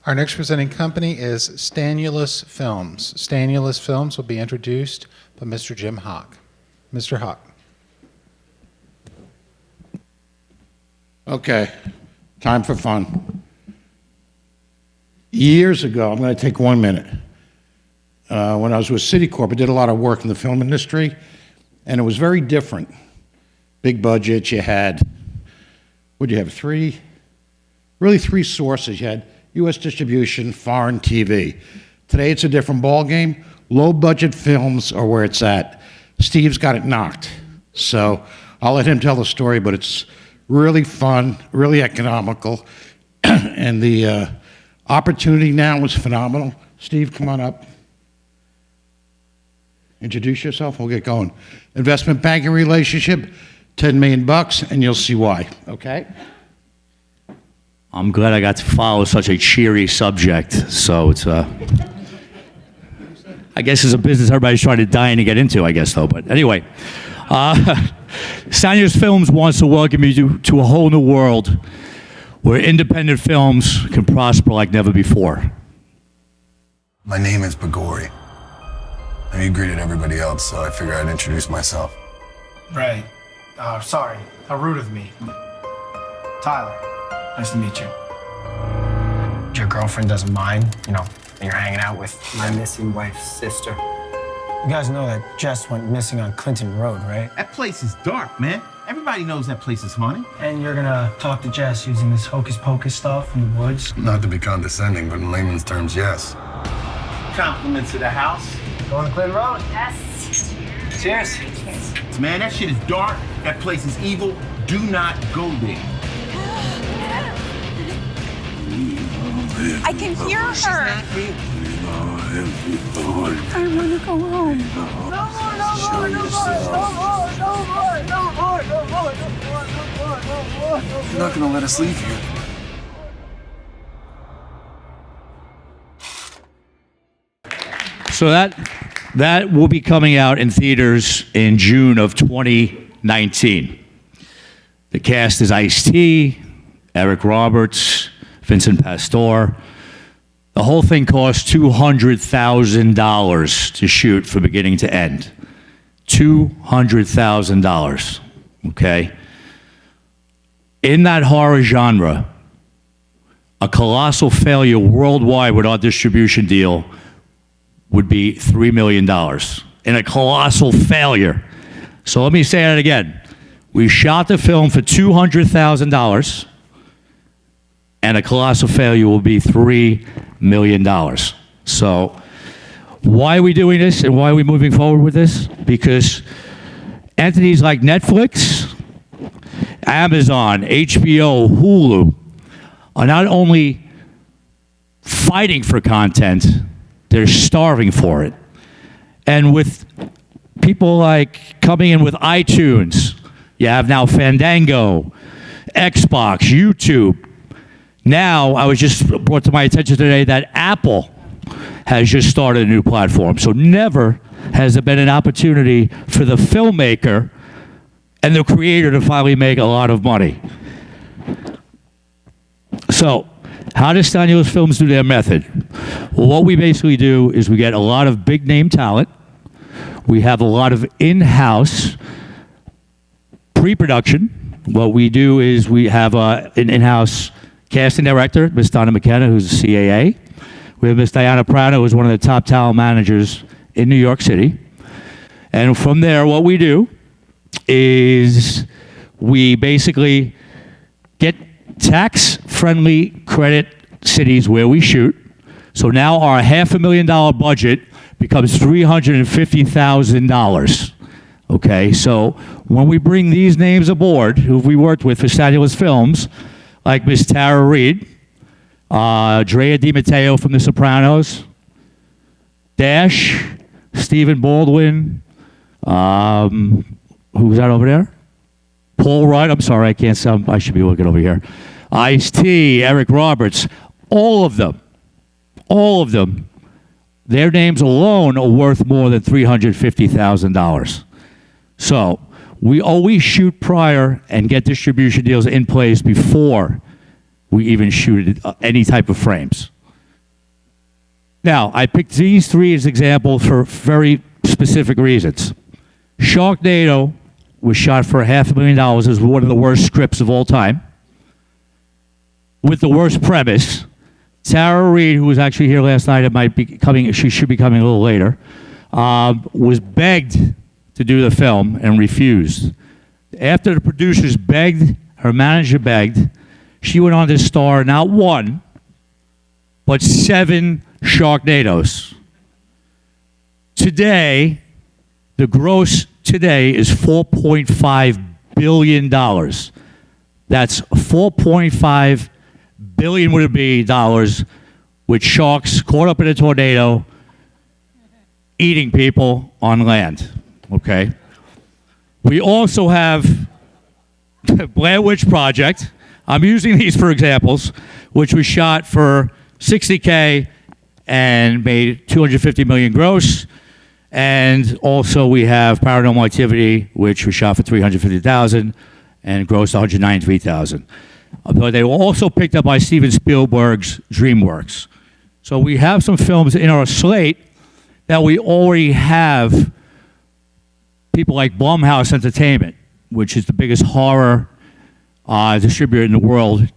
Our next presenting company is Stanulis Films. Stanulis Films will be introduced by Mr. Jim Hawk. Mr. Hawk. Okay, time for fun. Years ago, I'm going to take 1 minute. When I was with Citicorp, I did a lot of work in the film industry, and it was very different. Big budget, you had, what did you have, three sources. You had U.S. distribution, foreign TV. Today, it's a different ballgame. Low-budget films are where it's at. Steve's got it knocked. So I'll let him tell the story, but it's really fun, really economical, and the opportunity now is phenomenal. Steve, come on up. Introduce yourself, we'll get going. Investment banking relationship, $10 million, and you'll see why, okay? I'm glad I got to follow such a cheery subject. So it's I guess it's a business everybody's trying to die to get into, I guess, though. But anyway, Stanulis Films wants to welcome you to a whole new world where independent films can prosper like never before. My name is Bagori. And you greeted everybody else, so I figured I'd introduce myself. Right. Sorry. How rude of me. Tyler. Nice to meet you. Your girlfriend doesn't mind, you know, you're hanging out with my missing wife's sister. You guys know that Jess went missing on Clinton Road, right? That place is dark, man. Everybody knows that place is haunted. And you're gonna talk to Jess using this hocus pocus stuff in the woods? Not to be condescending, but in layman's terms, yes. Compliments to the house. Going to Clinton Road? Yes. Cheers. Cheers. Man, that shit is dark. That place is evil. Do not go there. I can hear her. I want to go home. You're not gonna let us leave here. So that will be coming out in theaters in June of 2019. The cast is Ice-T, Eric Roberts, Vincent Pastore. The whole thing cost $200,000 to shoot from beginning to end. $200,000, okay? In that horror genre, a colossal failure worldwide with our distribution deal would be $3 million. In a colossal failure. So let me say that again. We shot the film for $200,000, and a colossal failure will be $3 million. So why are we doing this and why are we moving forward with this? Because entities like Netflix, Amazon, HBO, Hulu are not only fighting for content, they're starving for it. And with people like coming in with iTunes, you have now Fandango, Xbox, YouTube. Now, I was just brought to my attention today that Apple has just started a new platform. So never has there been an opportunity for the filmmaker and the creator to finally make a lot of money. So, how does Stanulis Films do their method? Well, what we basically do is we get a lot of big name talent. We have a lot of in-house pre-production. What we do is we have an in-house casting director, Miss Donna McKenna, who's a CAA. We have Miss Diana Prado, who's one of the top talent managers in New York City. And from there, what we do is we basically get tax-friendly credit cities where we shoot. So now our $500,000 budget becomes $350,000. Okay, so when we bring these names aboard, who we worked with for Stanulis Films, like Miss Tara Reid, Drea DiMatteo from The Sopranos, Dash, Stephen Baldwin, who's that over there? Paul Rudd, I'm sorry, I can't sound, I should be looking over here. Ice-T, Eric Roberts, all of them, their names alone are worth more than $350,000. So we always shoot prior and get distribution deals in place before we even shoot any type of frames. Now, I picked these three as examples for very specific reasons. Sharknado was shot for $500,000 as one of the worst scripts of all time, with the worst premise. Tara Reid, who was actually here last night, it might be coming. She should be coming a little later. Was begged to do the film and refused. After the producers begged, her manager begged, she went on to star not one, but 7 Sharknadoes. Today, the gross today is $4.5 billion. That's 4.5 billion would it be dollars with sharks caught up in a tornado eating people on land. Okay. We also have the Blair Witch Project. I'm using these for examples, which was shot for $60K and made $250 million gross. And also we have Paranormal Activity, which was shot for $350,000 and grossed $193,000. But they were also picked up by Steven Spielberg's DreamWorks. So we have some films in our slate that we already have people like Blumhouse Entertainment, which is the biggest horror distributor in the world,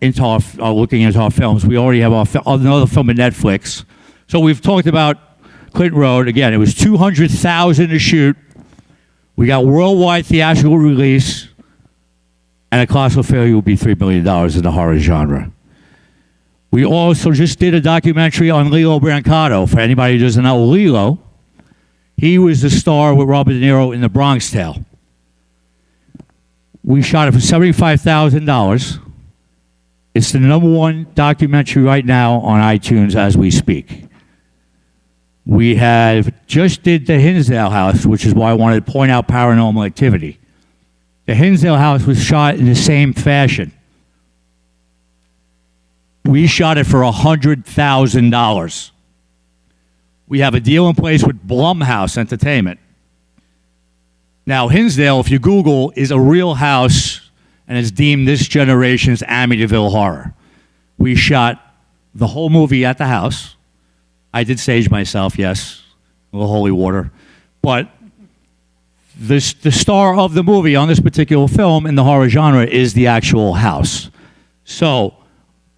looking into our films. We already have another film at Netflix. So we've talked about Clinton Road. Again, it was $200,000 to shoot. We got worldwide theatrical release, and a colossal failure will be $3 billion in the horror genre. We also just did a documentary on Lilo Brancato. For anybody who doesn't know Lilo, he was the star with Robert De Niro in The Bronx Tale. We shot it for $75,000. It's the #1 documentary right now on iTunes as we speak. We have just did the Hinsdale House, which is why I wanted to point out Paranormal Activity. The Hinsdale House was shot in the same fashion. We shot it for $100,000. We have a deal in place with Blumhouse Entertainment. Now, Hinsdale, if you Google, is a real house and is deemed this generation's Amityville horror. We shot the whole movie at the house. I did stage myself, yes, a little holy water. But the star of the movie on this particular film in the horror genre is the actual house. So,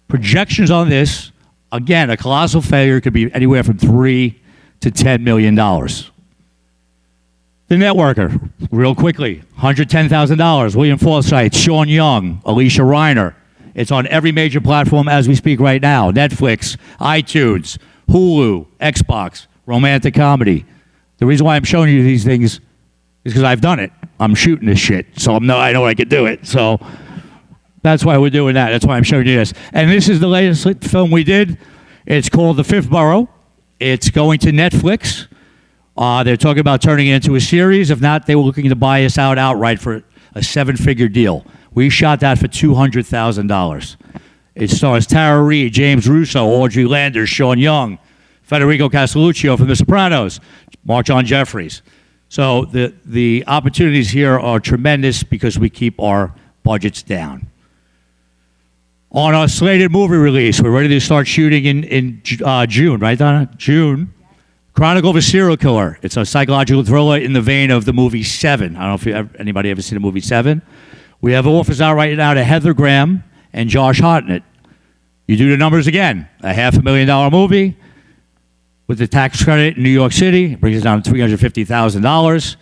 projections on this, again, a colossal failure could be anywhere from $3 to $10 million. The Networker, real quickly, $110,000. William Forsythe, Sean Young, Alicia Reiner. It's on every major platform as we speak right now. Netflix, iTunes, Hulu, Xbox, romantic comedy. The reason why I'm showing you these things is because I've done it. I'm shooting this shit, so I know I can do it. So that's why we're doing that. That's why I'm showing you this. And this is the latest film we did. It's called The Fifth Borough. It's going to Netflix. They're talking about turning it into a series. If not, they were looking to buy us out outright for a 7-figure deal. We shot that for $200,000. It stars Tara Reid, James Russo, Audrey Landers, Sean Young, Federico Castelluccio from The Sopranos, Mark John Jeffries. So the opportunities here are tremendous because we keep our budgets down. On our slated movie release, we're ready to start shooting in June, right, Donna? June. Chronicle of a Serial Killer. It's a psychological thriller in the vein of the movie Seven. I don't know if anybody ever seen the movie Seven. We have offers out right now to Heather Graham and Josh Hartnett. You do the numbers again. A $500,000 movie with the tax credit in New York City brings it down to $350,000.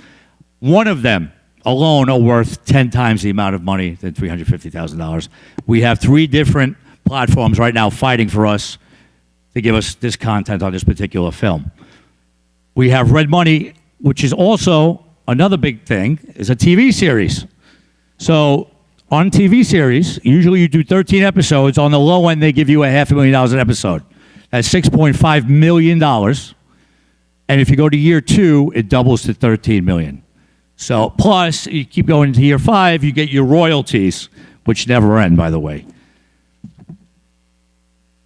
One of them alone are worth 10 times the amount of money than $350,000. We have 3 different platforms right now fighting for us to give us this content on this particular film. We have Red Money, which is also another big thing, is a TV series. So on TV series, usually you do 13 episodes. On the low end, they give you a $500,000 an episode. That's $6.5 million. And if you go to year 2, it doubles to $13 million. So plus, you keep going to year 5, you get your royalties, which never end, by the way.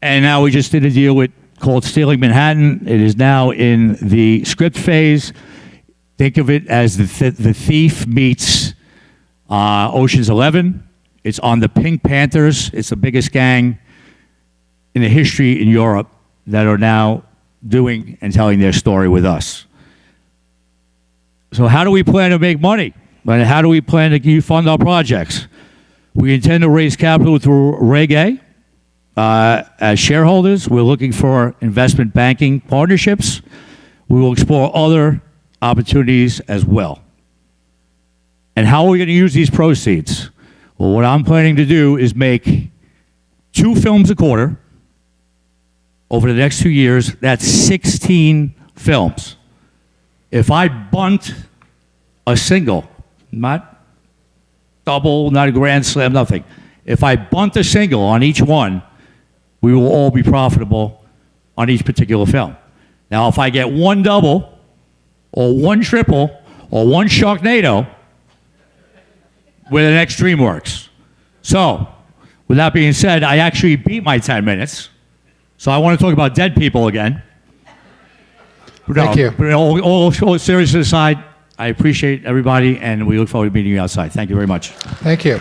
And now we just did a deal called Stealing Manhattan. It is now in the script phase. Think of it as the Thief meets Ocean's 11. It's on the Pink Panthers. It's the biggest gang in the history in Europe that are now doing and telling their story with us. So how do we plan to make money? And how do we plan to fund our projects? We intend to raise capital through Reg A. As shareholders, we're looking for investment banking partnerships. We will explore other opportunities as well. And how are we going to use these proceeds? Well, what I'm planning to do is make 2 films a quarter over the next 2 years. That's 16 films. If I bunt a single, not double, not a grand slam, nothing. If I bunt a single on each one, we will all be profitable on each particular film. Now, if I get 1 double, or 1 triple, or 1 Sharknado, we're the next DreamWorks. So, with that being said, I actually beat my 10 minutes. So I want to talk about dead people again. Thank you. But all seriousness aside, I appreciate everybody, and we look forward to meeting you outside. Thank you very much. Thank you.